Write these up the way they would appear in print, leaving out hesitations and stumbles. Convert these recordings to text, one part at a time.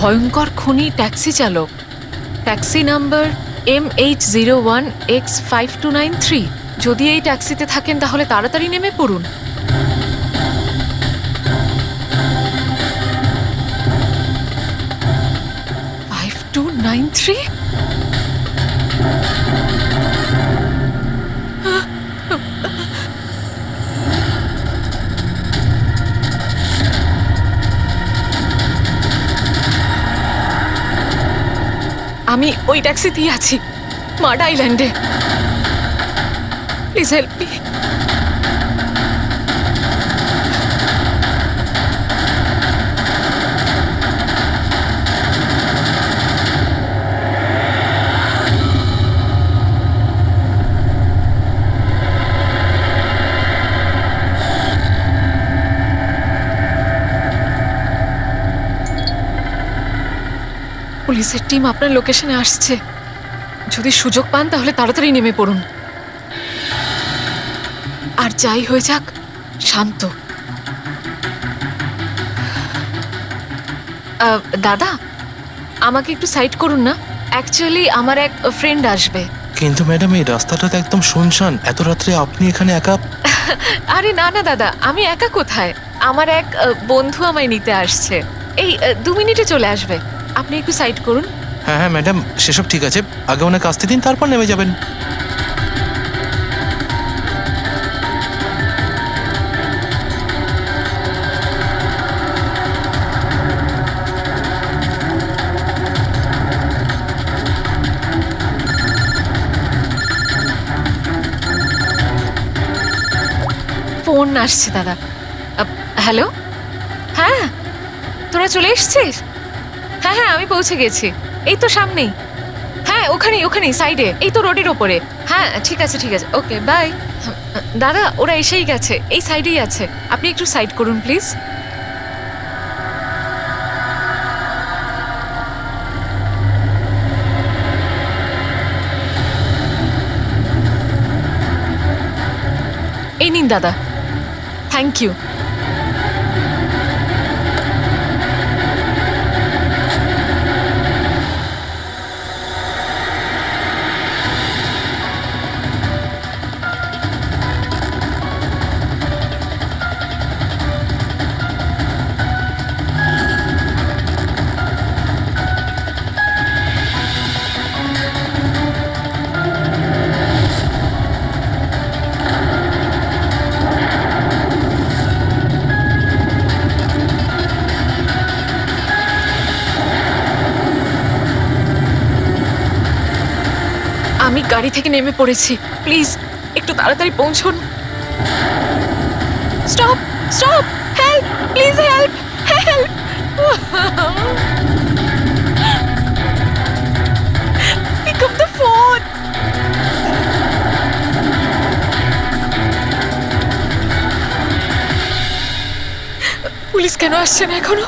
ভয়ঙ্কর খুনি ট্যাক্সি চালক, ট্যাক্সি নাম্বার MH01X5293। যদি এই ট্যাক্সিতে থাকেন তাহলে তাড়াতাড়ি নেমে পড়ুন। $5293? আমি ওই ট্যাক্সিতেই আছি, মাড আইল্যান্ডে। Please help me. পুলিশের টিম আপনার লোকেশনে আসছে। যদি সুযোগ পান তাহলে তাড়াতাড়ি নেমে পড়ুন। আর যাই হয়ে যাক, শান্ত। দাদা, আমাকে একটু সাইড করুন না। অ্যাকচুয়ালি আমার এক ফ্রেন্ড আসবে। কিন্তু ম্যাডাম, এই রাস্তাটা তো একদম শুনশান। এত রাত্রে আপনি এখানে একা? আরে না না দাদা, আমি একা কোথায়? আমার এক বন্ধু আমায় নিতে আসছে। এই 2 মিনিটে চলে আসবে। আপনি একটু সাইড করুন। হ্যাঁ হ্যাঁ ম্যাডাম, সেসব ঠিক আছে। আগে ওনাকে আসতে দিন, তারপর নেমে যাবেন। ফোন আসছে দাদা। হ্যালো, হ্যাঁ তোরা চলে এসছিস? হ্যাঁ হ্যাঁ, আমি পৌঁছে গেছি। এই তো সামনেই। হ্যাঁ, ওখানেই ওখানেই সাইডে, এই তো রোডের ওপরে। হ্যাঁ ঠিক আছে ঠিক আছে, ওকে বাই। দাদা, ওরা এসেই গেছে, এই সাইডেই আছে। আপনি একটু সাইড করুন প্লিজ। এই নিন দাদা, থ্যাংক ইউ। আমি গাড়ি থেকে নেমে পড়েছি, প্লিজ একটু তাড়াতাড়ি পৌঁছুন। Stop stop, help please, help help. Pick up the phone. Police কেন আসছে না এখনো?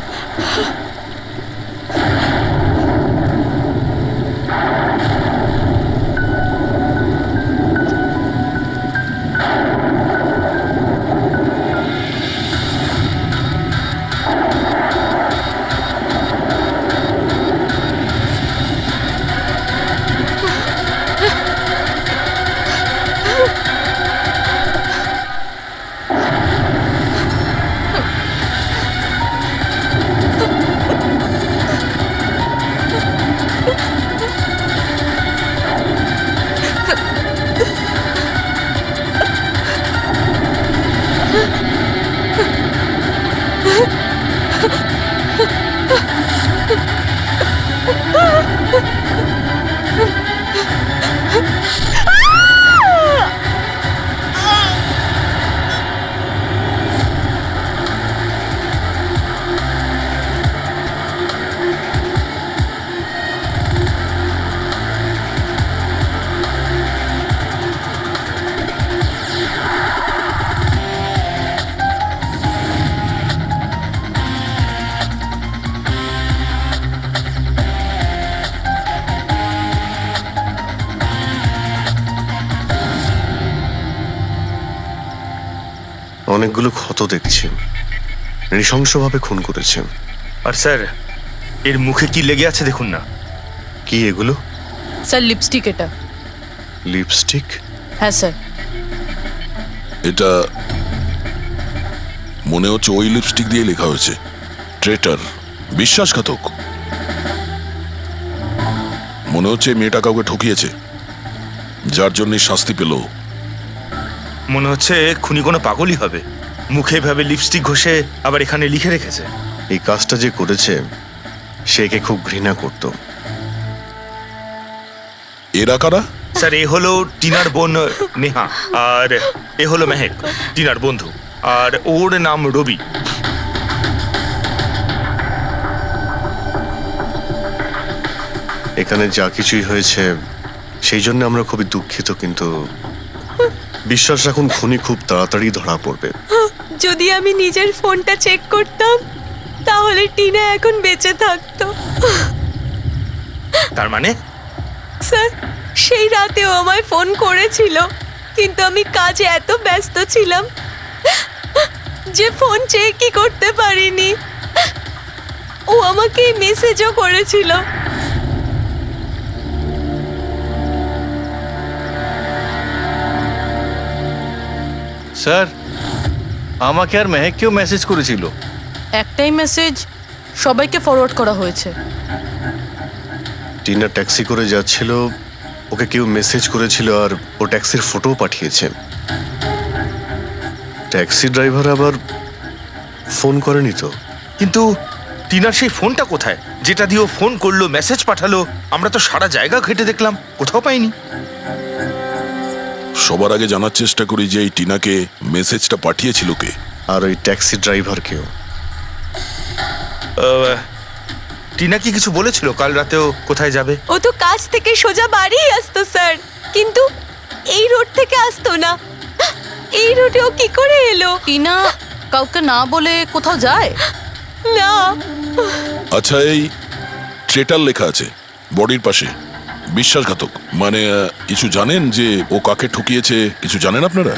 অনেকগুলো ক্ষত দেখছি, নৃশংসভাবে খুন করেছেন। আর স্যার, এর মুখে কি লেগে আছে দেখুন না। কি এগুলো? স্যার লিপস্টিক এটা। লিপস্টিক? হ্যাঁ স্যার। এটা মনে হচ্ছে ওই লিপস্টিক দিয়ে লেখা হয়েছে ট্রেটার, বিশ্বাসঘাতক। মনে হচ্ছে মেয়েটা কাউকে ঠকিয়েছে, যার জন্য শাস্তি পেল। মনে হচ্ছে খুনি কোনো পাগলই হবে, মুখে এভাবে লিপস্টিক ঘষে আবার এখানে লিখে রেখেছে। এই কাজটা যে করেছে সে একে খুব ঘৃণা করত। এরা কারা? স্যার এ হলো টিনার বোন নেহা, আর এ হলো মেহেক, টিনার বন্ধু, আর ওর নাম রবি। এখানে যা কিছুই হয়েছে সেই জন্য আমরা খুবই দুঃখিত, কিন্তু বিশ্বাস রাখুন খুনি খুব তাড়াতাড়ি ধরা পড়বে। যদি আমি নিজের ফোনটা চেক করতাম তাহলে টিনা এখন বেঁচে থাকতো। তার মানে স্যার সেই রাতেও আমায় ফোন করেছিল, কিন্তু আমি কাজে এত ব্যস্ত ছিলাম যে ফোন চেকই করতে পারিনি। ও আমাকে মেসেজও করেছিল। স্যার, আমাকে আর মেহেককেও মেসেজ করেছিল। একটাই মেসেজ সবাইকে ফরওয়ার্ড করা হয়েছে। টিনা ট্যাক্সি করে যাচ্ছিল, ওকে কেউ মেসেজ করেছিল আর ও ট্যাক্সির ফটো পাঠিয়েছে। ট্যাক্সি ড্রাইভার আবার ফোন করেনি তো। কিন্তু টিনার সেই ফোনটা কোথায় যেটা দিয়ে ও ফোন করলো, মেসেজ পাঠালো? আমরা তো সারা জায়গা ঘেটে দেখলাম, কোথাও পাইনি। সবার আগে জানার চেষ্টা করি যে এই টিনাকে মেসেজটা পাঠিয়েছিল কে। আর ওই ট্যাক্সি ড্রাইভারকেও। টিনা কি কিছু বলেছিল কাল রাতেও কোথায় যাবে? ও তো কাজ থেকে সোজা বাড়ি আসতো স্যার, কিন্তু এই রোড থেকে আসতো না। এই রোডে ও কি করে এলো? টিনা কাউকে না বলে কোথাও যায় না। আচ্ছা, এই ট্রেটার লেখা আছে বডির পাশে, বিশ্বাসঘাতক মানে কিছু জানেন যে ও কাকে ঠকিয়েছে? কিছু জানেন আপনারা?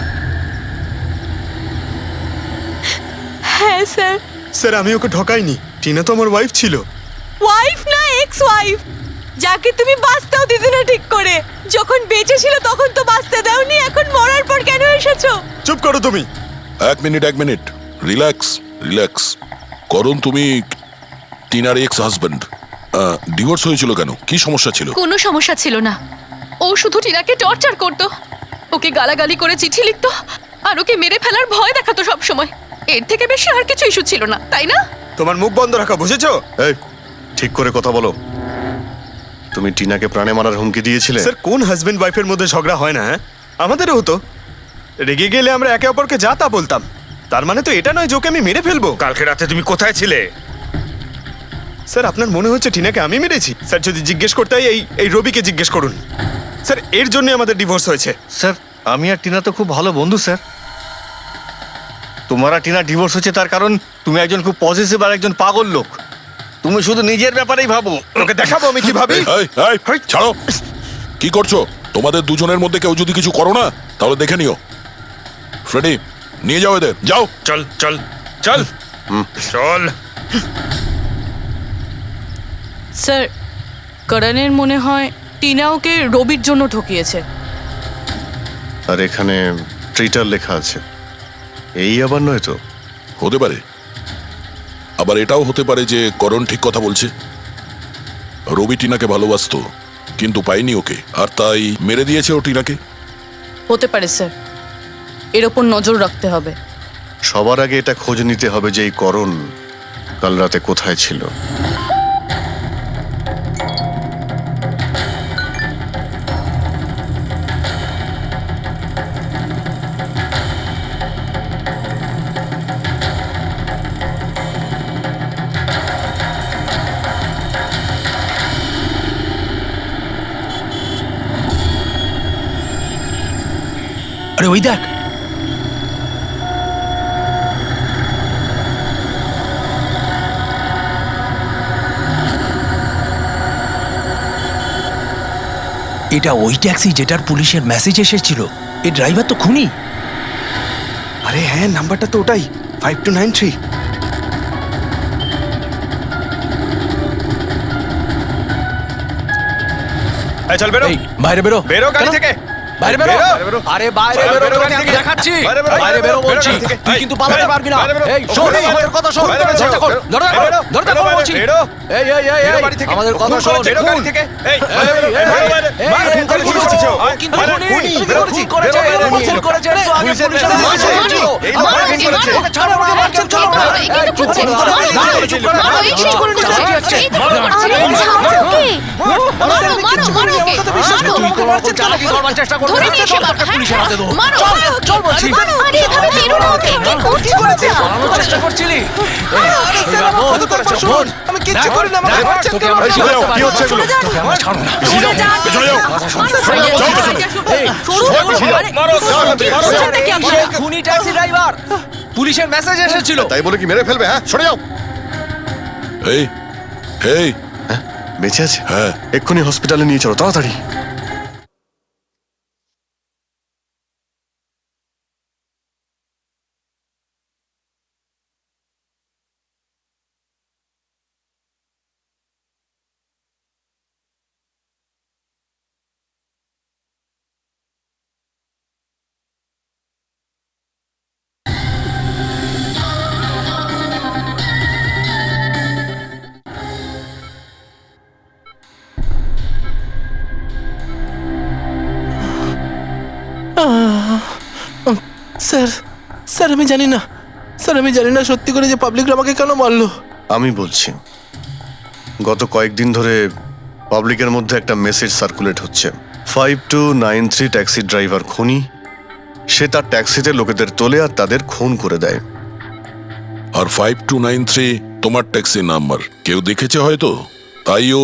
হ্যাঁ স্যার। স্যার আমি ওকে ঠকাইনি, টিনা তো আমার ওয়াইফ ছিল। ওয়াইফ না, এক্স ওয়াইফ, যাকে তুমি বাঁচতেও দিতে না ঠিক করে। যখন বেঁচে ছিল তখন তো বাঁচতে দাওনি, এখন মরার পর কেন এসেছো? চুপ করো তুমি। এক মিনিট, রিল্যাক্স রিল্যাক্স। করুন, তুমি টিনার এক্স হাজব্যান্ড, ডিভোর্স হয়েছিল কেন? কি সমস্যা ছিল? কোনো সমস্যা ছিল না, ও শুধু টিনাকে টর্চার করতো, ওকে গালাগালি করে চিঠি লিখতো আর ওকে মেরে ফেলার ভয় দেখাতো সব সময়। এর থেকে বেশি আর কিছু ইস্যু ছিল না, তাই না? তোমার মুখ বন্ধ রাখা, বুঝেছো? এই, ঠিক করে কথা বলো। তুমি টিনাকে প্রাণে মারার হুমকি দিয়েছিলে? স্যার কোন হাজবেন্ড ওয়াইফের মধ্যে ঝগড়া হয় না? হ্যাঁ, আমাদেরও হতো। রেগে গেলে আমরা একে অপরকে যা তা বলতাম। তার মানে তো এটা নয় যে ওকে আমি মেরে ফেলবো। কালকে রাতে তুমি কোথায় ছিলে? স্যার আপনার মনে হচ্ছে টিনাকে আমি মেরেছি? স্যার যদি জিজ্ঞেস করতে হয় এই রবিকে জিজ্ঞেস করুন। স্যার এর জন্য আমাদের ডিভোর্স হয়েছে। স্যার আমি আর টিনা তো খুব ভালো বন্ধু স্যার। তোমার আর টিনা ডিভোর্স হচ্ছে তার কারণ তুমি একজন খুব পজিটিভ আর একজন পাগল লোক। তুমি শুধু নিজের ব্যাপারেই ভাবো। ওকে দেখাবো আমি কি ভাবি। এই, ছাড়ো। কি করছো? তোমাদের দুজনের মধ্যে কেউ যদি কিছু করো না তাহলে দেখে নিও। ফ্রেডি, নিয়ে যাও এদের, যাও। চল চল চল চল। স্যার করণের মনে হয় টিনা ওকে রবির জন্য ঠকিয়েছে। আর এখানে ট্রিটার লেখা আছে, এই আবার নয় তো? হতে পারে, আবার এটাও হতে পারে যে করণ ঠিক কথা বলছে। রবি টিনাকে ভালোবাসতো কিন্তু পায়নি ওকে, আর তাই মেরে দিয়েছে ও টিনাকে। হতে পারে স্যার, এর ওপর নজর রাখতে হবে। সবার আগে এটা খোঁজ নিতে হবে যে এই করণ কাল রাতে কোথায় ছিল। আরে ওই দেখ, এটা ওই ট্যাক্সি যেটার পুলিশের মেসেজ এসেছিল। এই ড্রাইভার তো খুনি। আরে হ্যাঁ, নাম্বারটা তো ওটাই, 5293। এই চল বেরো এই বাইরে বেরো বেরো গাড়ি কেন? থেকে বাইরে বেরো বাইরে বেরো। আরে বাইরে বাইরে বেরো বেরো তোকে গাড়ি আমি থেকে। দেখাচ্ছি বাইরে বেরো, বাইরে বেরো বেরো বলছি গাড়ি থেকে। তুই এই, কিন্তু পালাতে বেরো, পারবি না বাইরে বেরো। এই শোন বেরো, আমাদের কথা শোন বাইরে বেরো, দরজা খোল, বেরো, দরজা খোল, বেরো, দরজা বেরো, খোল বাইরে, বলছি বেরো। এই এই এই বেরো এই বাড়ি থেকে। আমাদের কথা খুন শোন করেছে, বেরো খুন। গাড়ি থেকে। এই, এই, বেরো, এই, বেরো, বাইরে। এই, বাইরে, এই, খুন করেছে, খুন এসেছে। ও এই, কিন্তু বাইরে, খুনি, খুনি, খুনি বেরো, করেছে, খুন করেছে, বেরো, বাইরে, খুন করেছে, একটু আগে পুলিশের পুলিশের কাছে কাছে এসেছে। এসেছিল। এই আমার মারো, কাছে মারো, ওকে ছাড়ো, আমাকে মারছেন, চলো না। মারো, একে তো চুপ খুঁজছে। করো, মারো, মারো, মারো, চুপ করো, মারো, মারো, এই চুপ করো, মারো, চেঁচিয়ে যাচ্ছে। এই দেখো, মারো, আরে, মারো, ছাড়ো মারো, ওকে। মারো, মারো, আমি মারো, কিচ্ছু মারো করিনি, আমার ওকে। কথা বিশ্বাস মারো, করো, তুই কোনো রকম চালাকি করবার চেষ্টা করবি ধরে না, নিয়ে এসো, তোর একটা পুলিশের হাতে দেবো। মারো, চল, মারো, চল বলছি। আরে, এভাবে মেরো না ওকে, কি করছো তোমরা? পালানোর চেষ্টা করছিলি? এবার বল, বল। আমি কিচ্ছু করি না, আমাকে দেখ, মারছেন তোকে কেন? আমরা এই, ছাড়তে কি পারবো হচ্ছে না। এগুলো? তোকে আমরা ছাড়বো না। সরে যান। পেছনে যাও। মারো, সরে যাও, মারো, পেছনে। এই, খুনি ট্যাক্সি ড্রাইভার পুলিশের মেসেজ এসেছিল তাই বলে কি মেরে ফেলবে? হ্যাঁ, সরে যাও। এই এই হ্যাঁ, বেঁচে আছে? হ্যাঁ। এক্ষুনি হসপিটালে নিয়ে চলো, তাড়াতাড়ি। স্যার স্যার আমি জানি না স্যার আমি জানি না সত্যি করে যে পাবলিক আমাকে কেন মারলো আমি বলছি, গত কয়েকদিন ধরে পাবলিকের মধ্যে একটা মেসেজ সার্কুলেট হচ্ছে। 5293 ট্যাক্সি ড্রাইভার খুনি। সে তার ট্যাক্সিতে লোকেদের তোলে আর তাদের খুন করে দেয়। আর 5293 তোমার ট্যাক্সি নাম্বার কেউ দেখেছে হয়তো, তাইও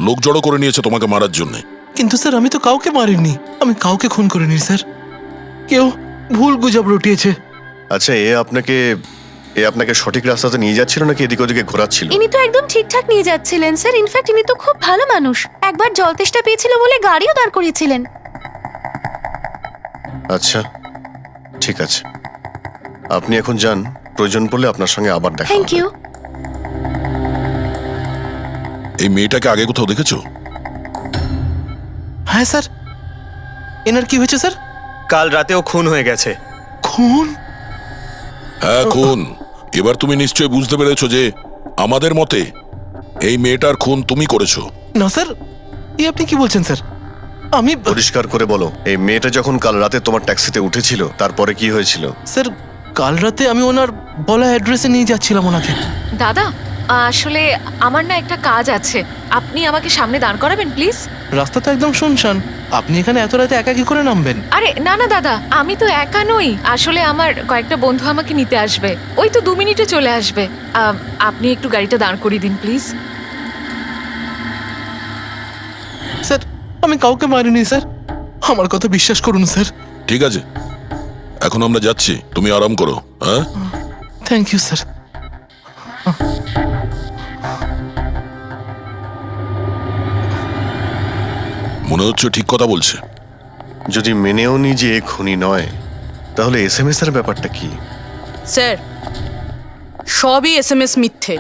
লোক জড়ো করে নিয়েছে তোমাকে মারার জন্য। কিন্তু স্যার আমি তো কাউকে মারিনি, আমি কাউকে খুন করিনি স্যার। কেউ ভুল গুজব রটিয়েছে। আচ্ছা, এ আপনাকে সঠিক রাস্তাতে নিয়ে যাচ্ছিল নাকি এদিক ওদিকে ঘোরাচ্ছিল? ইনি তো একদম ঠিকঠাক নিয়ে যাচ্ছিলেন স্যার। ইনফ্যাক্ট ইনি তো খুব ভালো মানুষ। একবার জল তেষ্টা পেয়েছিল বলে গাড়িও দাঁড় করিয়েছিলেন। আচ্ছা, ঠিক আছে, আপনি এখন যান। প্রয়োজন পড়লে আপনার সঙ্গে আবার দেখা থ্যাংক হবে। ইউ। এই মেয়েটাকে আগে কোথাও দেখেছো? হ্যাঁ স্যার। এনার কি হয়েছে স্যার? কাল রাতেও খুন হয়ে গেছে। খুন? হ্যাঁ খুন। এবার তুমি নিশ্চয়ই বুঝতে পেরেছো যে আমাদের মতে এই মেয়েটার খুন তুমি করেছো। না স্যার, এই আপনি কি বলছেন স্যার? আমি পরিষ্কার করে বলো, এই মেয়েটা যখন কাল রাতে তোমার ট্যাক্সিতে উঠেছিল তারপরে কি হয়েছিল? স্যার কাল রাতে আমি ওনার বলা অ্যাড্রেসে নিয়ে যাচ্ছিলাম ওনাকে। দাদা, আসলে আমার না একটা কাজ আছে, আপনি আমাকে সামনে দাঁড় করাবেন প্লিজ? রাস্তা তো একদম শুনশান, আপনি এখানে এত রাতে একা কি করে নামবেন? আরে না না দাদা, আমি তো একা নই। আসলে আমার কয়েকটা বন্ধু আমাকে নিতে আসবে, ওই তো 2 মিনিটে চলে আসবে। আপনি একটু গাড়িটা দাঁড় করিয়ে দিন প্লিজ। স্যার আমি কাউকে মারিনি স্যার, আমার কথা বিশ্বাস করুন স্যার। ঠিক আছে, এখন আমরা যাচ্ছি, তুমি আরাম করো। হ্যাঁ, থ্যাংক ইউ স্যার। মনে হচ্ছে ঠিক কথা বলছে। যদি মেনেও নি যে এ খুনি নয়, তাহলে SMS এর ব্যাপারটা কি? স্যার সবই SMS মিথ্যে।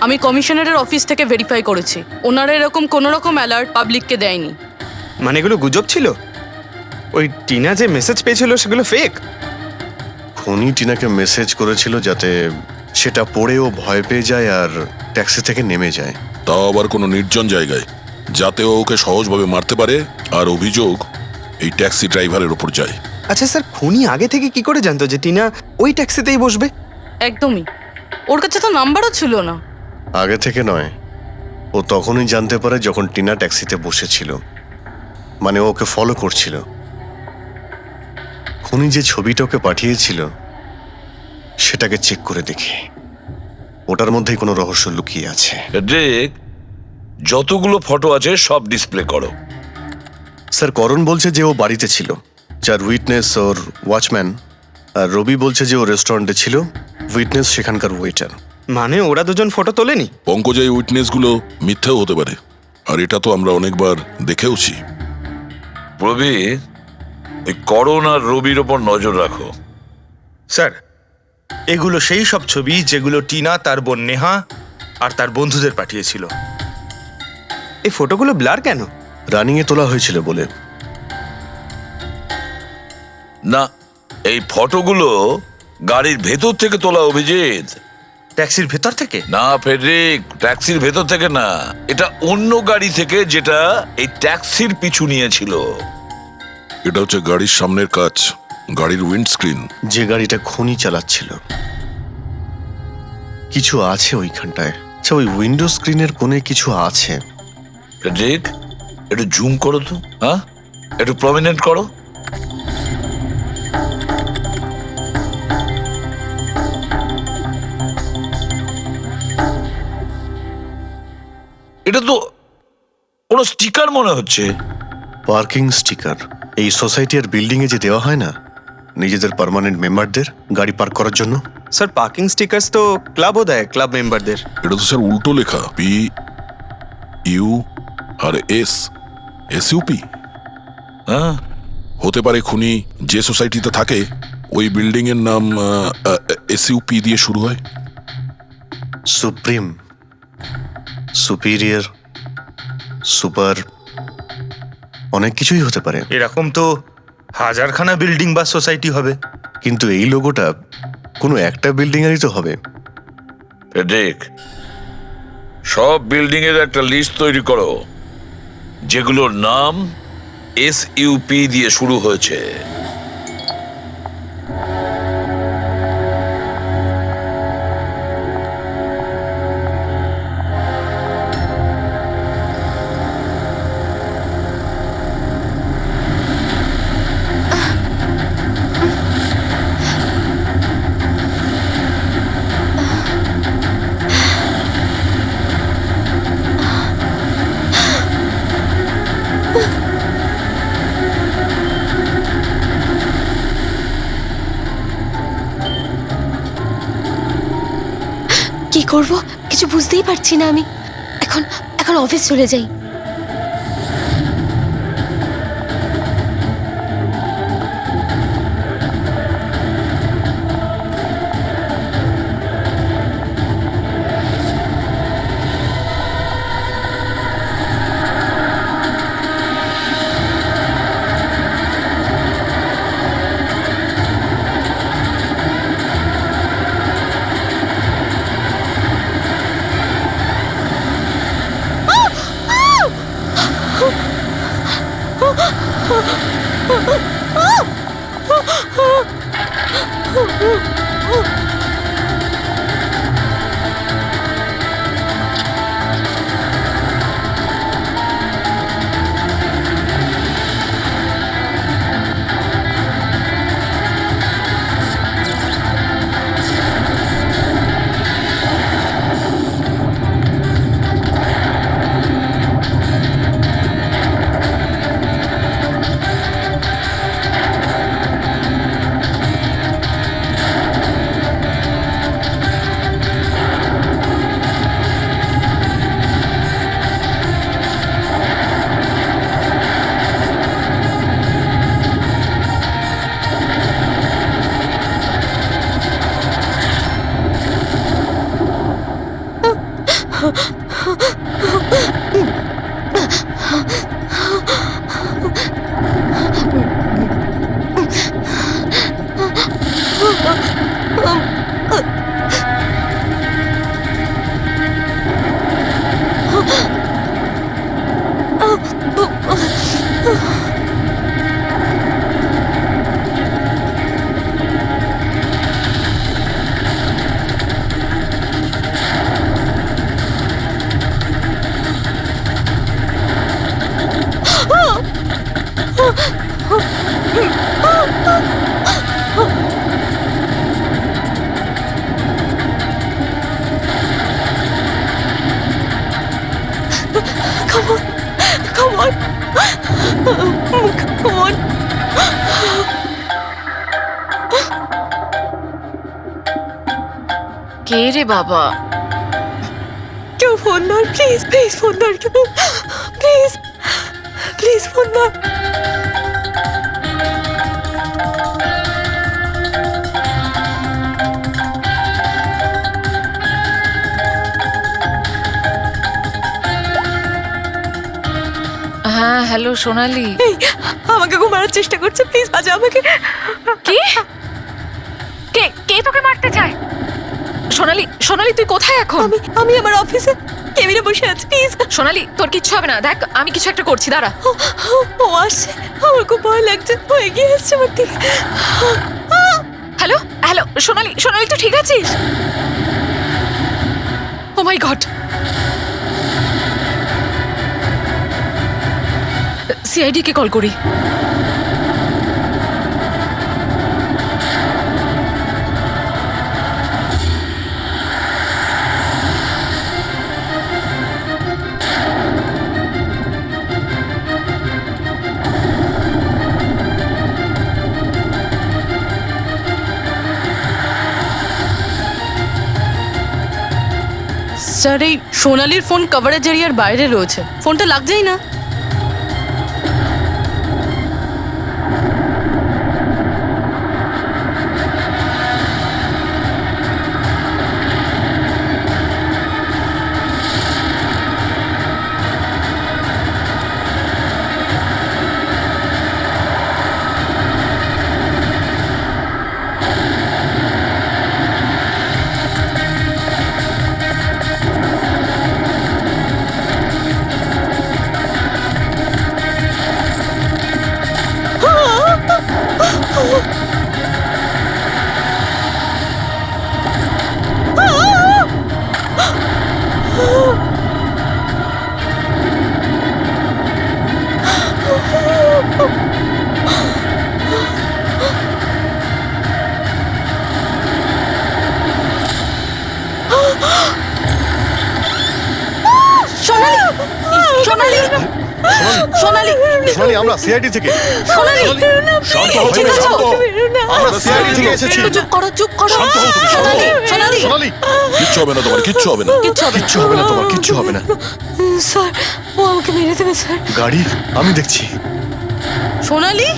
আমি কমিশনারের অফিস থেকে ভেরিফাই করেছি, ওনারা এরকম কোনো রকম অ্যালার্ট পাবলিককে দেয়নি। মানে এগুলো গুজব ছিল? ওই টিনা যে মেসেজ পেয়েছিল সেগুলো ফেক? খুনি টিনাকে মেসেজ করেছিল যাতে সেটা পড়েও ভয় পেয়ে যায় আর ট্যাক্সি থেকে নেমে যায়। তাও আবার কোনো নির্জন জায়গায়, যাতে ও ওকে সহজভাবে মারতে পারে আর অভিযোগ এই ট্যাক্সি ড্রাইভারের ওপর যায়। আচ্ছা স্যার, খুনি আগে থেকে কি করে জানতো যে টিনা ওই ট্যাক্সিতেই বসবে? একদমই, ওর কাছে তো নাম্বারও ছিল না। আগে থেকে নয়, ও তখনই জানতে পারে যখন টিনা ট্যাক্সিতে বসেছিল, মানে ও ওকে ফলো করছিল। খুনি যে ছবিটা ওকে পাঠিয়েছিল সেটাকে চেক করে দেখি, ওটার মধ্যেই কোনো রহস্য লুকিয়ে আছে। দেখ, যতগুলো ফটো আছে সব ডিসপ্লে করো। স্যার, করণ বলছে যে ও বাড়িতে ছিল, যার উইটনেস ওর ওয়াচম্যান, আর রবি বলছে যে ও রেস্টুরেন্টে ছিল, উইটনেস সেখানকার ওয়েটার। মানে ওরা দুজন ফটো তোলেনি? পঙ্কজ, এই উইটনেসগুলো মিথ্যেও হতে পারে, আর এটা তো আমরা অনেকবার দেখেওছি। প্রবীর, এই করণ আর রবির ওপর নজর রাখো। স্যার, এগুলো সেই সব ছবি যেগুলো টিনা তার বোন নেহা আর তার বন্ধুদের পাঠিয়েছিল। এই ফটোগুলো ব্লার কেন? রানিংয়ে তোলা হয়েছিল বলে। না, এই ফটোগুলো গাড়ির ভেতর থেকে তোলা, অভিজিৎ। ট্যাক্সির ভেতর থেকে? না ফেডরিক, ট্যাক্সির ভেতর থেকে না, এটা অন্য গাড়ি থেকে, যেটা এই ট্যাক্সির পিছু নিয়েছিল। এটা হচ্ছে গাড়ির সামনের কাচ, গাড়ির উইন্ডস্ক্রিন। যে গাড়িটা খনি চালাচ্ছিল। কিছু আছে ওইখানটায়। আচ্ছা, ওই উইন্ডো স্ক্রিনের কোণে কিছু আছে। ফেডরিক, একটু জুম করো তো, হ্যাঁ, একটু প্রমিনেন্ট করো। এটা তো কোনো স্টিকার মনে হচ্ছে। Parking sticker. এই সোসাইটি আর বিল্ডিং এ যে দেওয়া হয় না নিজেদের পার্মানেন্ট মেম্বারদের গাড়ি পার্ক করার জন্য। স্যার পার্কিং স্টিকার্স তো ক্লাবও দেয়, ক্লাব মেম্বারদের। এটা তো স্যার উল্টো লেখা, P U R S, SUP. হ্যাঁ, হতে পারে খুনি যে সোসাইটিতে থাকে ওই বিল্ডিং এর নাম এসইউপি দিয়ে শুরু হয়। সুপ্রিম, সুপিরিয়র, সুপার, অনেক কিছুই হতে পারে। এরকম তো হাজারখানা বিল্ডিং বা সোসাইটি হবে। কিন্তু এই লোগোটা কোনো একটা বিল্ডিং এরই তো হবে। ফেডরিক, সব বিল্ডিং এর একটা লিস্ট তৈরি করো যেগুলোর নাম এসইউপি দিয়ে শুরু হয়েছে। কি করব কিছু বুঝতেই পারছি না আমি। এখন এখন অফিস চলে যাই। Come on. Come on. Come on. কে রে বাবা? কেউ ফোন ধর, প্লিজ প্লিজ ফোন ধর, প্লিজ প্লিজ ফোন ধর। হ্যাঁ হ্যালো সোনালি। এই আমাকে ঘুমানোর চেষ্টা করছে, প্লিজ বাঁচা আমাকে। কি? কে কে তোকে মারতে চায়? সোনালি, সোনালি তুই কোথায় এখন? আমি আমার অফিসে কেবিনে বসে আছি, প্লিজ। সোনালি তোর কিচ্ছু হবে না, দেখ আমি কিছু একটা করছি, দাঁড়া। ও আসছে, আমার খুব ভয় লাগছে, ও এগিয়ে আসছে আমার দিকে। হ্যালো হ্যালো সোনালি, সোনালি তুই ঠিক আছিস? ও মাই গড, সিআইডি কে কল করি। স্যার এই সোনালির ফোন কভারেজ এরিয়ার বাইরে রয়েছে, ফোনটা লাগছেই না। সোনালি, সোনালি, সোনালি, সোনালি, আমরা সিআইডি থেকে। সোনালি, শান্ত হও, ঠিক আছে? শান্ত হও। আমরা সিআইডি থেকে এসেছি। চুপ করো, চুপ করো। শান্ত হও তুমি, শান্ত হও। সোনালি, সোনালি, কিচ্ছু হবে না তোমার, কিচ্ছু হবে না। কিচ্ছু হবে না। কিচ্ছু হবে না তোমার, কিচ্ছু হবে না। স্যার, ও আমাকে মেরে দেবে স্যার। গাড়ি আমি দেখছি। সোনালি,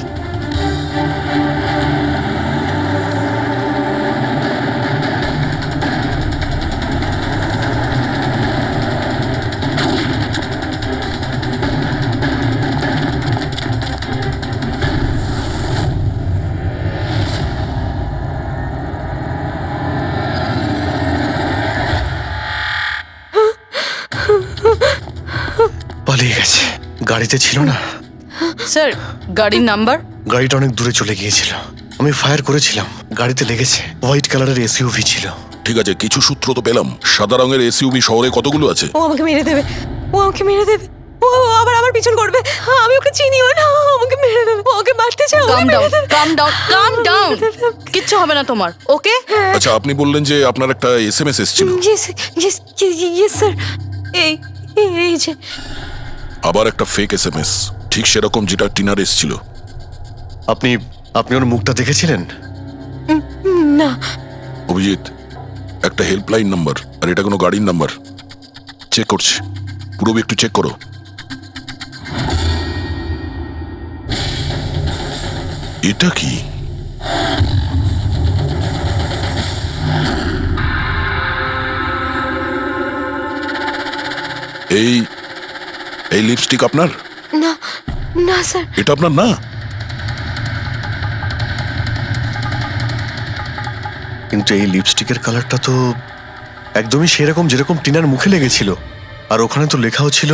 পালিয়ে গেছে, গাড়িতে ছিল না। স্যার গাড়ির নাম্বার? গাড়িটা অনেক দূরে চলে গিয়েছিল, আমি ফায়ার করেছিলাম, গাড়িতে লেগেছে। হোয়াইট কালারের এসইউভি ছিল। ঠিক আছে, কিছু সূত্র তো পেলাম। সাদা রঙের এসইউভি শহরে কতগুলো আছে? ও আমাকে মেরে দেবে, ও আমাকে মেরে দেবে। ও আবার আমার পিছন করবে, আমি ওকে চিনিও না, ও আমাকে মেরে দেবে, ও ওকে মারতে চায়। কাম ডাউন, কাম ডাউন, কাম ডাউন। কিচ্ছু হবে না তোমার, ওকে? আচ্ছা, আপনি বললেন যে আপনার একটা এসএমএস এসেছিল। Yes yes yes sir. এই এই যে আবার একটা ফেক এসএমএস, ঠিক সেরকম যেটা টিনার এসেছিল। আপনি আপনি ওর মুখটা দেখেছিলেন? না। অভিজিৎ, একটা হেল্পলাইন নাম্বার, আর এটা কোনো গাড়ির নাম্বার। চেক করছি, পুরো একটু চেক করো। এটা কি? এই এই লিপস্টিক আপনার? না না স্যার। এটা আপনার না? কিন্তু এই লিপস্টিকের কালারটা তো একদমই সেরকম যেরকম টিনার মুখে লেগেছিল, আর ওখানে তো লেখাও ছিল।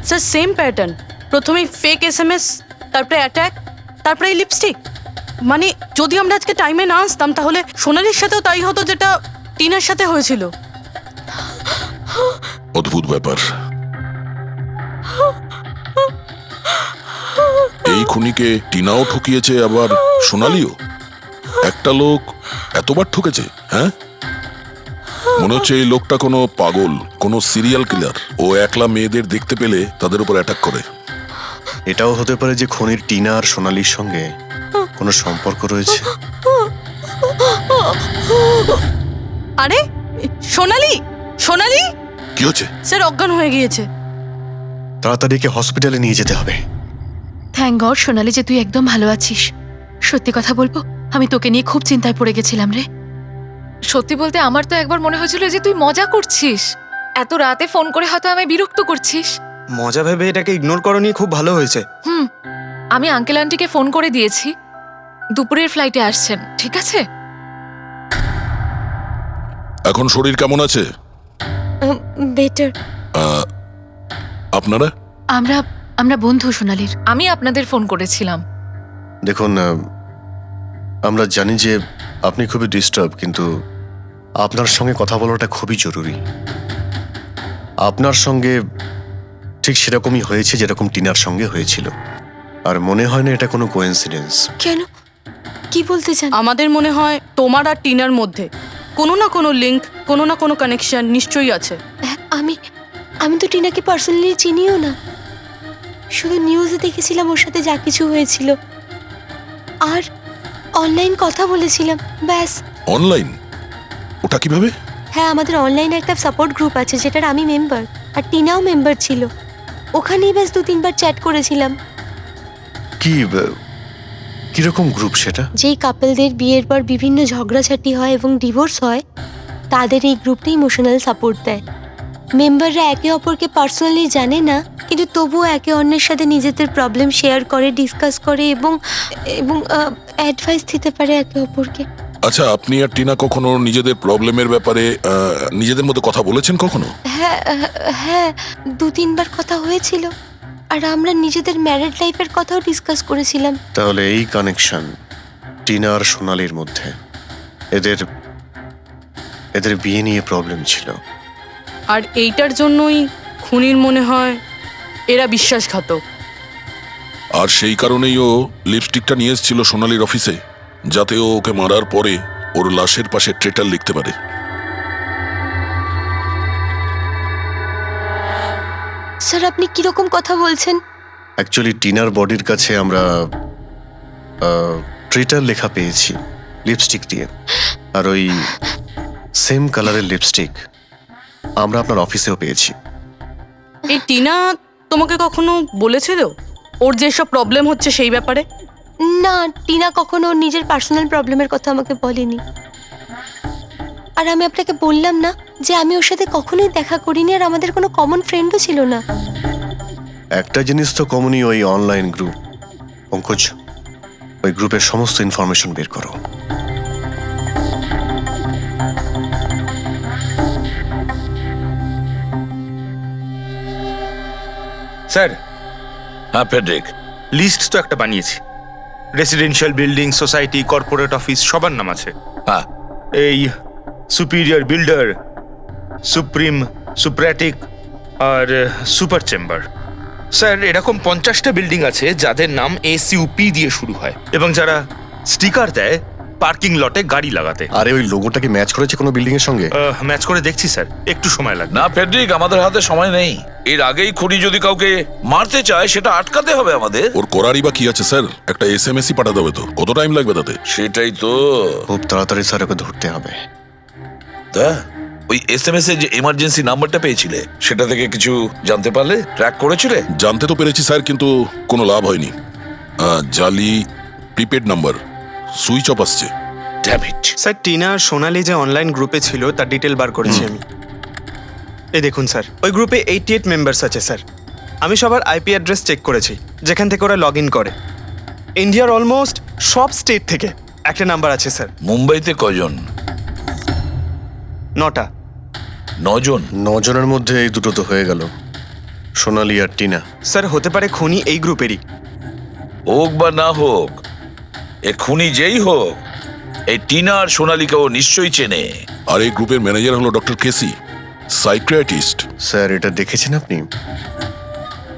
স্যার সেম প্যাটার্ন, প্রথমে ফেক এসএমএস, তারপরে অ্যাটাক, তারপরে এই লিপস্টিক। মানে যদি আমরা আজকে টাইমে না আসতাম তাহলে সোনালির সাথেও তাই হতো যেটা টিনার সাথে হয়েছিল। অদ্ভুত ব্যাপার। এই খুনিকে টিনাও ঠকিয়েছে, আবার সোনালিও। একটা লোক এতবার ঠকেছে, হ্যাঁ? মনে হচ্ছে এই লোকটা কোনো পাগল, কোনো সিরিয়াল কিলার। ও একলা মেয়েদের দেখতে পেলে তাদের উপর অ্যাটাক করে। এটাও হতে পারে যে খনির টিনা আর সোনালির সঙ্গে কোনো সম্পর্ক রয়েছে। আরে সোনালি, সোনালি! কি হচ্ছে? স্যার অজ্ঞান হয়ে গিয়েছে। তাড়াতাড়ি একে হসপিটালে নিয়ে যেতে হবে। থ্যাংক গড সোনালি যে তুই একদম ভালো আছিস। সত্যি কথা বলবো, আমি তোকে নিয়ে খুব চিন্তায় পড়ে গেছিলাম রে। সত্যি বলতে আমার তো একবার মনে হয়েছিল যে তুই মজা করছিস, এত রাতে ফোন করে হয়তো আমায় বিরক্ত করছিস। মজা ভেবে এটাকে ইগনোর করনি, খুব ভালো হয়েছে। আমি আঙ্কেল আন্টিকে ফোন করে দিয়েছি, দুপুরের ফ্লাইটে আসছেন, ঠিক আছে? এখন শরীর কেমন আছে? বেটার। আপনারা? আমরা বন্ধু সোনালির। আমি আপনাদের ফোন করেছিলাম। দেখুন, আমরা জানি যে আপনি খুবই ডিস্টার্ব, কিন্তু আপনার সঙ্গে কথা বলাটা খুবই জরুরি। আপনার সঙ্গে ঠিক সেরকমই হয়েছে যেরকম টিনার সঙ্গে হয়েছিল, আর মনে হয় না এটা কোনো কোইন্সিডেন্স। কেন, কি বলতে চান? আমাদের মনে হয় তোমার আর টিনার মধ্যে কোনো না কোনো লিঙ্ক, কোনো না কোনো কানেকশন নিশ্চয়ই আছে। আমি তো টিনাকে পার্সোনালি চিনিও না, শুধু নিউজে দেখেছিলাম ওর সাথে যা কিছু হয়েছিল, আর অনলাইন কথা বলেছিলাম, ব্যাস। অনলাইন? ওটা কিভাবে? হ্যাঁ, আমাদের অনলাইনে একটা সাপোর্ট গ্রুপ আছে যেটার আমি মেম্বার, আর টিনাও মেম্বার ছিল। ওখানেই ব্যাস 2-3 বার চ্যাট করেছিলাম। কিরকম গ্রুপ সেটা? যেই কাপলদের বিয়ের পর বিভিন্ন ঝগড়াঝাটি হয় এবং ডিভোর্স হয়, তাদের এই গ্রুপটা ইমোশনাল সাপোর্ট দেয়। মেম্বাররা একে অপরকে পার্সোনালি জানে না, কিন্তু তবুও একে অন্যের সাথে নিজেদের প্রবলেম শেয়ার করে, ডিসকাস করে এবং অ্যাডভাইস দিতে পারে একে অপরকে। আচ্ছা, আপনি আর টিনা কখনো নিজেদের প্রবলেমের ব্যাপারে নিজেদের মধ্যে কথা বলেছেন কখনো? হ্যাঁ, 2-3 বার কথা হয়েছিল, আর আমরা নিজেদের ম্যারিড লাইফের কথাও ডিসকাস করেছিলাম। তাহলে এই কানেকশন টিনা আর সোনালির মধ্যে, এদের বিয়ে নিয়ে প্রবলেম ছিল, আর এইটার জন্যই খুনির মনে হয় এরা বিশ্বাসঘাতক। আর সেই কারণেই ও লিপস্টিকটা নিয়ে এসেছিল সোনালির অফিসে, যাতে ও ওকে মারার পরে ওর লাশের পাশে ট্রেটার লিখতে পারে। স্যার, আপনি কিরকম কথা বলছেন? অ্যাকচুয়ালি টিনার বডির কাছে আমরা ট্রেটার লেখা পেয়েছি লিপস্টিক দিয়ে, আর ওই সেম কালারের লিপস্টিক আমরা আপনার অফিসেও পেয়েছি। এই টিনা তোমাকে কখনো বলেছিল ওর যেসব প্রবলেম হচ্ছে সেই ব্যাপারে? না, টিনা কখনো ওর নিজের পার্সোনাল প্রবলেমের কথা আমাকে বলেনি। আর আমি আপনাকে বললাম না যে আমি ওর সাথে কখনোই দেখা করিনি, আর আমাদের কোনো কমন ফ্রেন্ডও ছিল না। একটা জিনিস তো কমনই, ওই অনলাইন গ্রুপ। পঙ্কজ, ওই গ্রুপের সমস্ত ইনফরমেশন বের করো। স্যার, হ্যাঁ ফেডরিক, লিস্ট তো একটা বানিয়েছি। Residential building, society, corporate office সবার নাম আছে। হ্যাঁ এই সুপিরিয়র বিল্ডার, সুপ্রিম, সুপ্রাটিক আর সুপার চেম্বার। স্যার, এরকম 50টা বিল্ডিং আছে যাদের নাম SUP দিয়ে শুরু হয়, এবং যারা স্টিকার দেয় পার্কিং লটে গাড়ি লাগাতে। আরে ওই লোগোটা কি ম্যাচ করেছে কোনো বিল্ডিং এর সঙ্গে? ম্যাচ করে দেখছি স্যার, একটু সময় লাগবে। না ফেডরিক, আমাদের হাতে সময় নেই। এর আগেই খুনি যদি কাউকে মারতে চায় সেটা আটকাতে হবে আমাদের। ওর করারই বা কি আছে স্যার? একটা SMS পাঠাতে হবে তো, কত টাইম লাগবে তাতে? সেটাই তো। খুব তাড়াতাড়ি স্যার ওকে ধরতে হবে। তা ওই SMS এ যে এমার্জেন্সি নাম্বারটা পেয়েছিলে, সেটা থেকে কিছু জানতে পারলে? ট্র্যাক করেছিলে? জানতে তো পেরেছি স্যার, কিন্তু কোনো লাভ হয়নি। জালি প্রিপেড নাম্বার, সুইচ অফ আসছে। Damn it. স্যার, টিনা আর সোনালি যে অনলাইন গ্রুপে ছিল তার ডিটেল বার করেছি আমি। এই দেখুন স্যার, ওই গ্রুপে 88 মেম্বার্স আছে স্যার। আমি সবার IP অ্যাড্রেস চেক করেছি যেখান থেকে ওরা লগ ইন করে। ইন্ডিয়ার অলমোস্ট সব স্টেট থেকে একটা নাম্বার আছে স্যার। মুম্বাইতে কজন? 9টা। 9 জন? 9 জনের মধ্যে এই দুটো তো হয়ে গেল, সোনালি আর টিনা। স্যার, হতে পারে খুনি এই গ্রুপেরই। হোক বা না হোক, এ খুনি যেই হোক, এই টিনা আর সোনালিকেও নিশ্চয়ই চেনে। আর এই গ্রুপের ম্যানেজার হলো ডক্টর কেসি, সাইকিয়াট্রিস্ট। স্যার, এটা দেখেছেন আপনি?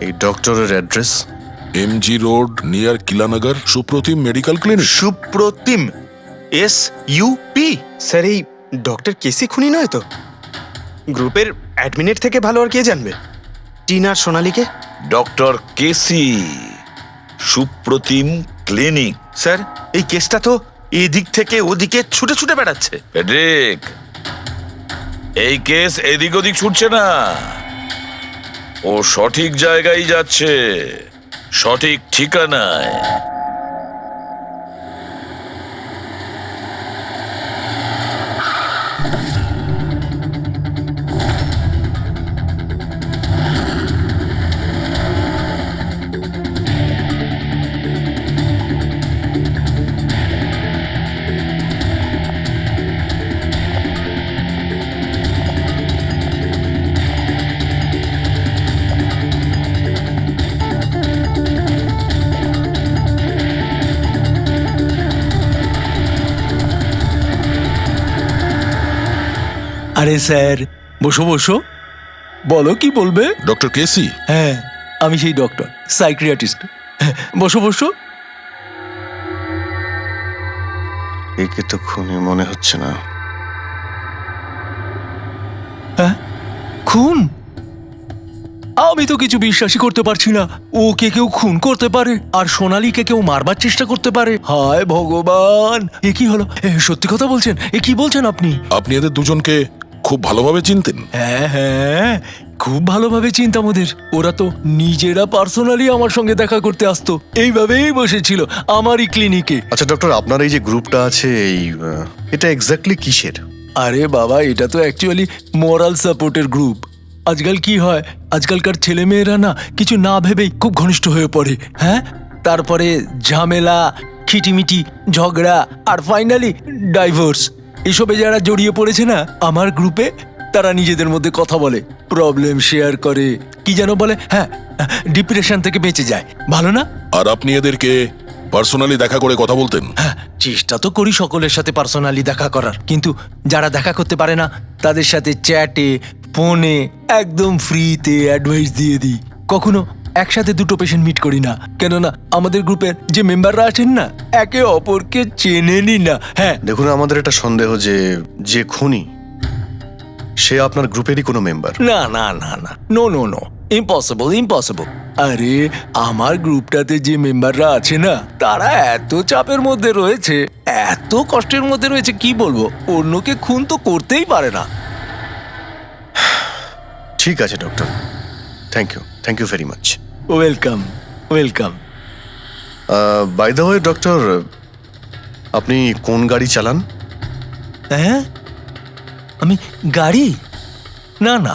এই ডক্টরের address MG road near Kilanagar, Supratim medical clinic. Supratim, SUP? Sir, এই ডক্টর কেসি খুনি নয় তো? গ্রুপের অ্যাডমিনের থেকে ভালো আর কে জানবে টিনা আর সোনালিকে? ডক্টর কেসি, সুপ্রতিম ক্লিনিক। স্যার, এই কেসটা তো এদিক থেকে ওদিকে ছুটে ছুটে বেড়াচ্ছে। ফেডরিক, এই কেস এদিক ওদিক ছুটছে না, ও সঠিক জায়গায় যাচ্ছে, সঠিক ঠিকানায়। আরে স্যার, বসো বসো, বলো কি বলবে। ডক্টর কেসি, হ্যাঁ, আমি সেই ডক্টর, সাইক্রিয়াটিস্ট। বসো বসো। একে তো খুনি মনে হচ্ছে না। হ্যাঁ, খুন? আমি তো কিছু বিশ্বাসই করতে পারছি না। ওকে কেউ খুন করতে পারে আর সোনালীকে কেউ মারবার চেষ্টা করতে পারে? হায় ভগবান, এ কি হলো? সত্যি কথা বলছেন? এ কি বলছেন আপনি? আপনি এদের দুজনকে খুব ভালোভাবে চিনতেন? হ্যাঁ হ্যাঁ, খুব ভালোভাবে চিনতাম ওদের। ওরা তো নিজেরা পার্সোনালি আমার সঙ্গে দেখা করতে আসতো, এইভাবেই বসেছিল আমারই ক্লিনিকে। আচ্ছা ডক্টর, আপনার এই যে গ্রুপটা আছে, এটা এক্স্যাক্টলি কিসের? আরে বাবা, এটা তো অ্যাকচুয়ালি মোরাল সাপোর্টের গ্রুপ। আজকাল কি হয়, আজকালকার ছেলেমেয়েরা না কিছু না ভেবেই খুব ঘনিষ্ঠ হয়ে পড়ে। হ্যাঁ, তারপরে ঝামেলা, খিটিমিটি, ঝগড়া আর ফাইনালি ডাইভোর্স। এসবে যারা জড়িয়ে পড়েছে না আমার গ্রুপে, তারা নিজেদের মধ্যে কথা বলে, প্রবলেম শেয়ার করে, কি যেন বলে, হ্যাঁ, ডিপ্রেশন থেকে বেঁচে যায়। ভালো না? আর আপনি এদেরকে পার্সোনালি দেখা করে কথা বলতেন? হ্যাঁ, চেষ্টা তো করি সকলের সাথে পার্সোনালি দেখা করার, কিন্তু যারা দেখা করতে পারে না তাদের সাথে চ্যাটে, ফোনে একদম ফ্রিতে অ্যাডভাইস দিয়ে দিই। কখনো একসাথে দুটো পেশেন্ট মিট করি না, কেননা আমাদের গ্রুপের যে মেম্বাররা আছেন না, একে অপরকে চেনেনই না। হ্যাঁ, দেখুন, আমাদের একটা সন্দেহ যে খুনি সে আপনার গ্রুপেরই কোনো মেম্বার। না না না না, no no no, impossible impossible. আরে আমার গ্রুপটাতে যে মেম্বাররা আছে না, তারা এত চাপের মধ্যে রয়েছে, এত কষ্টের মধ্যে রয়েছে, কি বলবো, অন্যকে খুন তো করতেই পারে না। ঠিক আছে doctor, thank you very much. Welcome welcome. By the way doctor, আপনি কোন গাড়ি চালান? হ্যাঁ, আমি গাড়ি? না না,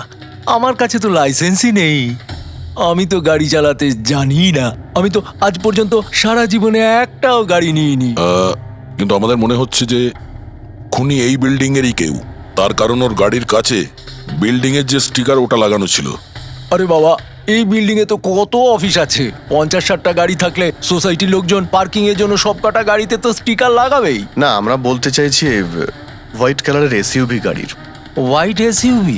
আমার কাছে তো লাইসেন্সই নেই। আমি তো গাড়ি চালাতে জানি না। আমি তো আজ পর্যন্ত সারা জীবনে একটাও গাড়ি নিইনি। কিন্তু আমাদের মনে হচ্ছে যে খুনি এই বিল্ডিং এরই কেউ, তার কারণ ওর গাড়ির কাছে বিল্ডিং এর যে স্টিকার ওটা লাগানো ছিল। আরে বাবা, এই বিল্ডিং এ তো কত অফিস আছে, 50-60টা গাড়ি থাকলে সোসাইটির লোকজন পার্কিং এর জন্য সব কটা গাড়িতে তো স্টিকার লাগাবেই। না, আমরা বলতে চাইছি হোয়াইট কালারের এসইউভি গাড়ির। White SUV?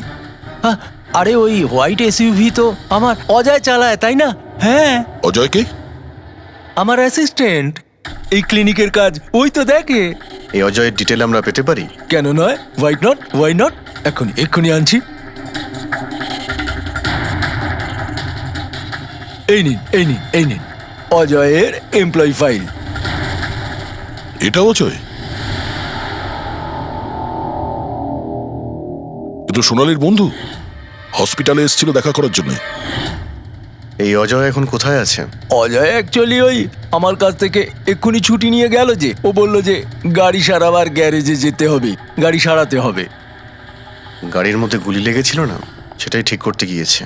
হ্যাঁ, আরে ওই হোয়াইট এসইউভি তো আমার অজয় চালায়, তাই না? হ্যাঁ। অজয় কে? আমার অ্যাসিস্ট্যান্ট, এই ক্লিনিকের কাজ ওই তো দেখে। এই অজয়ের ডিটেল আমরা পেতে পারি? কেন নয়, ওয়াই নট, এক্ষুনি আনছি। এই নিন অজয়ের এমপ্লয়ি ফাইল। এটা অজয়? কিন্তু সোনালীর বন্ধু হসপিটালে এসেছিল দেখা করার জন্য। এই অজয় এখন কোথায় আছে? অজয় অ্যাকচুয়ালি ওই আমার কাছ থেকে এক্ষুনি ছুটি নিয়ে গেল, যে ও বললো যে গাড়ি সারাবার গ্যারেজে যেতে হবে, গাড়ি সারাতে হবে। গাড়ির মধ্যে গুলি লেগেছিল না, সেটাই ঠিক করতে গিয়েছে।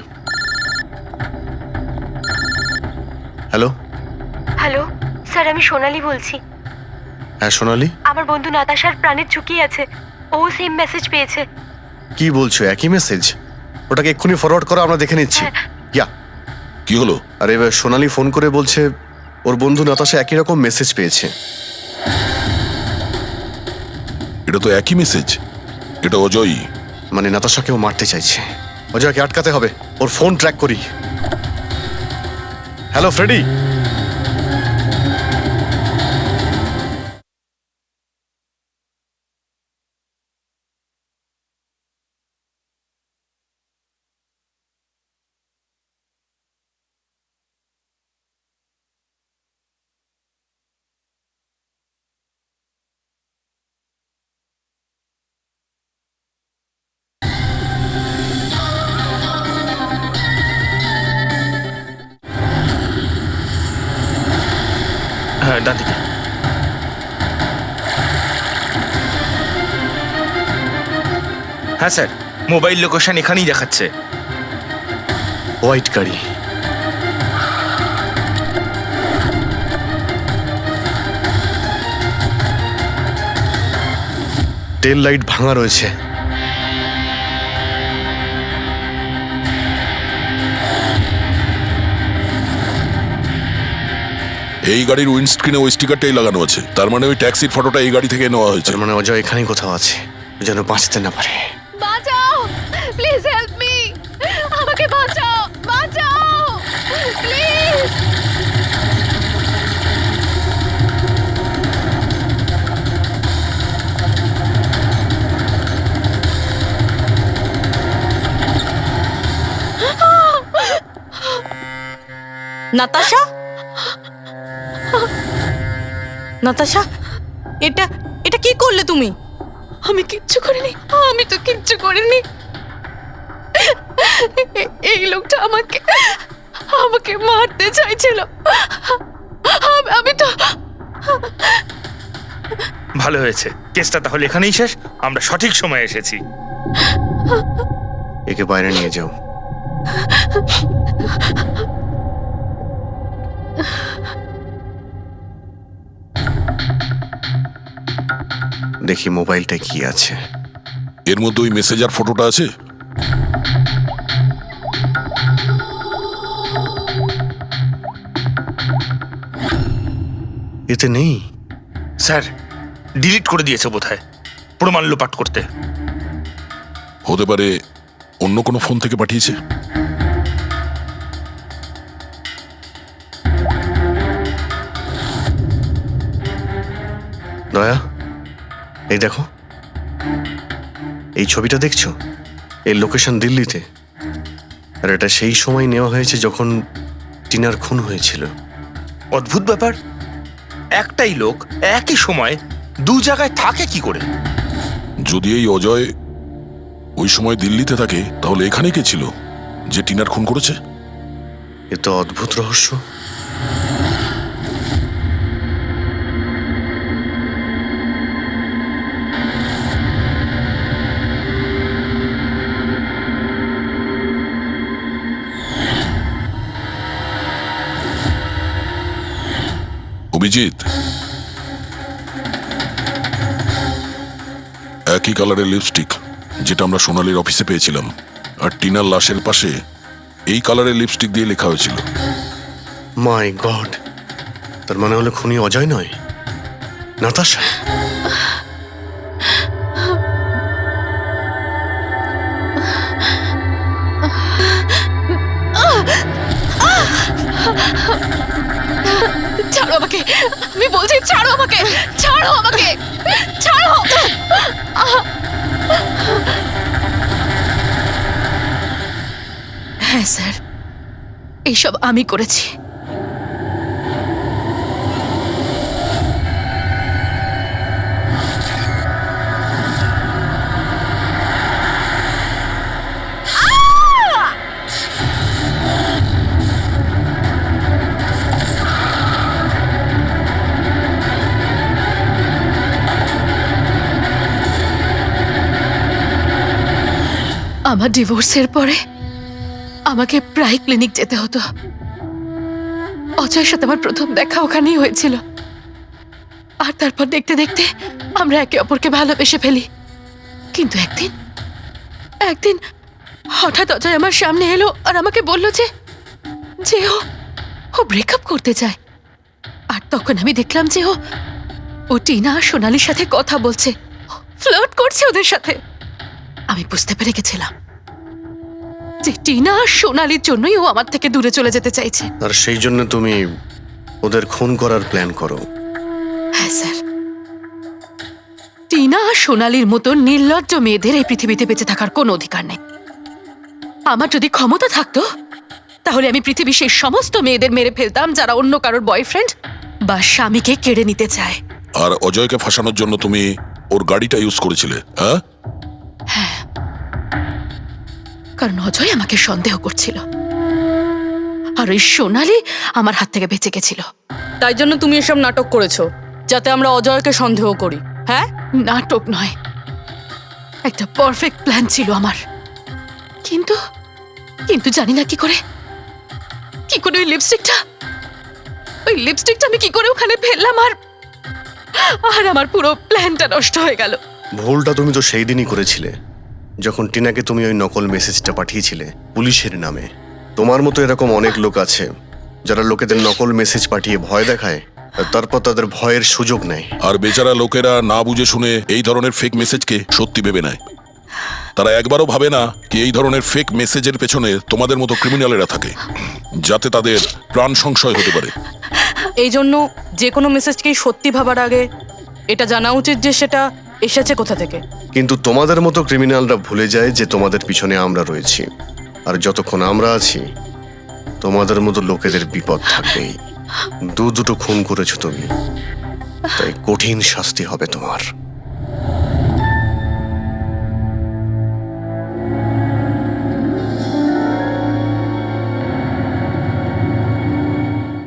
হ্যালো হ্যালো স্যার, আমি সোনালি বলছি। হ্যাঁ সোনালি, আমার বন্ধু নাতাশার প্রাণের ঝুঁকি আছে, ও সেম মেসেজ পেয়েছে। কি বলছো? একই মেসেজ? ওটাকে এক্ষুনি ফরওয়ার্ড করো, আমরা দেখে নিচ্ছি। ইয়া, কি হলো? আরে সোনালি ফোন করে বলছে ওর বন্ধু নাতাশা একই রকম মেসেজ পেয়েছে। এটা তো একই মেসেজ, এটা অজয়ই। মানে নাতাশাকেও মারতে চাইছে। অজয়কে আটকাতে হবে, ওর ফোন ট্র্যাক করি। Hello Freddie. হ্যাঁ, ডান দিকে। হ্যাঁ স্যার, মোবাইল লোকেশন এখানেই দেখাচ্ছে। হোয়াইট গাড়ি। টেল লাইট ভাঙা রয়েছে। এই গাড়ির উইন্ডস্ক্রিনে ওই স্টিকারটাই লাগানো আছে, তার মানে ওই ট্যাক্সির ফটোটা এই গাড়ি থেকে নেওয়া হয়েছে। তার মানে অজয় এখানেই কোথাও আছে, যেন বাঁচতে না পারে। বাঁচাও! নাতাশা, নাতাশা, এটা এটা কি করলে তুমি? আমি কিচ্ছু করিনি, আমি তো কিচ্ছু করিনি। এই লোকটা আমাকে আমাকে মারতে চাইছিল। আমি তো ভালো হয়েছে, কেসটা তাহলে এখানেই শেষ। আমরা সঠিক সময়ে এসেছি। একে বাইরে নিয়ে যাও। দেখি মোবাইলটা কি আছে। এর মধ্যে ওই মেসেজার ফটোটা আছে? এতে নেই। স্যার, ডিলিট করে দিয়েছে বোধহয়, প্রমাণ লোপাট করতে। হতে পারে অন্য কোনো ফোন থেকে পাঠিয়েছে। দয়া, এই দেখো, এই ছবিটা দেখছো? এর লোকেশন দিল্লিতে, আর এটা সেই সময় নেওয়া হয়েছে যখন টিনার খুন হয়েছিল। অদ্ভুত ব্যাপার, একটাই লোক একই সময় দু জায়গায় থাকে কি করে? যদি এই অজয় ওই সময় দিল্লিতে থাকে, তাহলে এখানে কে ছিল যে টিনার খুন করেছে? এ তো অদ্ভুত রহস্য। অভিজিৎ, একই কালারের লিপস্টিক যেটা আমরা সোনালীর অফিসে পেয়েছিলাম, আর টিনার লাশের পাশে এই কালারের লিপস্টিক দিয়ে লেখা হয়েছিল। মাই গড, তার মানে হলো খুনি অজয় নয়, নাতাশা। ছাড়ো আমাকে, আমি বলছি ছাড়ো আমাকে, ছাড়ো আমাকে, ছাড়ো। হ্যাঁ স্যার, এইসব আমি করেছি। আমার ডিভোর্সের পরে আমাকে প্রায় ক্লিনিক যেতে হতো। অজয়ের সাথে আমার প্রথম দেখা ওখানেই হয়েছিল, আর তারপর দেখতে দেখতে আমরা একে অপরকে ভালোবেসে ফেলি। কিন্তু একদিন হঠাৎ অজয় আমার সামনে এলো আর আমাকে বলল যে ও ব্রেকআপ করতে চায়। আর তখন আমি দেখলাম যে ও টিনা আর সোনালীর সাথে কথা বলছে, ফ্লার্ট করছে ওদের সাথে। আমি বুঝতে পেরে গেছিলাম যে টিনা আর সোনালীর জন্যই ও আমার থেকে দূরে চলে যেতে চাইছে। আর সেই জন্য তুমি ওদের খুন করার প্ল্যান করো? হ্যাঁ স্যার, টিনা আর সোনালীর মতো নির্লজ্জ মেয়েদের এই পৃথিবীতে বেঁচে থাকার কোনো অধিকার নেই। আমার যদি ক্ষমতা থাকতো, তাহলে আমি পৃথিবীর সেই সমস্ত মেয়েদের মেরে ফেলতাম যারা অন্য কারোর বয়ফ্রেন্ড বা স্বামীকে কেড়ে নিতে চায়। আর অজয়কে ফাঁসানোর জন্য তুমি ওর গাড়িটা ইউজ করেছিলে? হ্যাঁ, কারণ অজয় আমাকে সন্দেহ করছিল, আর ওই সোনালী আমার হাত থেকে বেঁচে গেছিল। তাই জন্য তুমি এসব নাটক করেছো যাতে আমরা অজয়কে সন্দেহ করি? হ্যাঁ, নাটক নয়, একটা পারফেক্ট প্ল্যান ছিল আমার। কিন্তু কিন্তু জানি না কি করে ওই লিপস্টিকটা আমি কি করে ওখানে ফেললাম, আর আমার পুরো প্ল্যানটা নষ্ট হয়ে গেল। ভুলটা তুমি তো সেই দিনই করেছিলে, যখন টিনাকে তুমি ওই নকল মেসেজটা পাঠিয়েছিলে পুলিশের নামে। তোমার মতো এরকম অনেক লোক আছে যারা লোকেদের নকল মেসেজ পাঠিয়ে ভয় দেখায়, আর তারপর তাদের ভয়ের সুযোগ নেয়। আর বেচারা লোকেরা না বুঝে শুনে এই ধরনের ফেক মেসেজকে সত্যি ভেবে নেয়। তারা একবারও ভাবে না কি এই ধরনের ফেক মেসেজের পেছনে তোমাদের মতো ক্রিমিনালেরা থাকে, যাতে তাদের প্রাণ সংশয় হতে পারে। এই জন্য যে কোনো মেসেজকেই সত্যি ভাবার আগে এটা জানা উচিত যে সেটা এসেছে কোথা থেকে। কিন্তু তোমাদের মতো ক্রিমিনালরা ভুলে যায় যে তোমাদের পিছনে আমরা রয়েছি, আর যতক্ষণ আমরা আছি তোমাদের মতো লোকেদের বিপদ থাকবেই। দুটো খুন করেছো তুমি, তাই কঠিন শাস্তি হবে তোমার।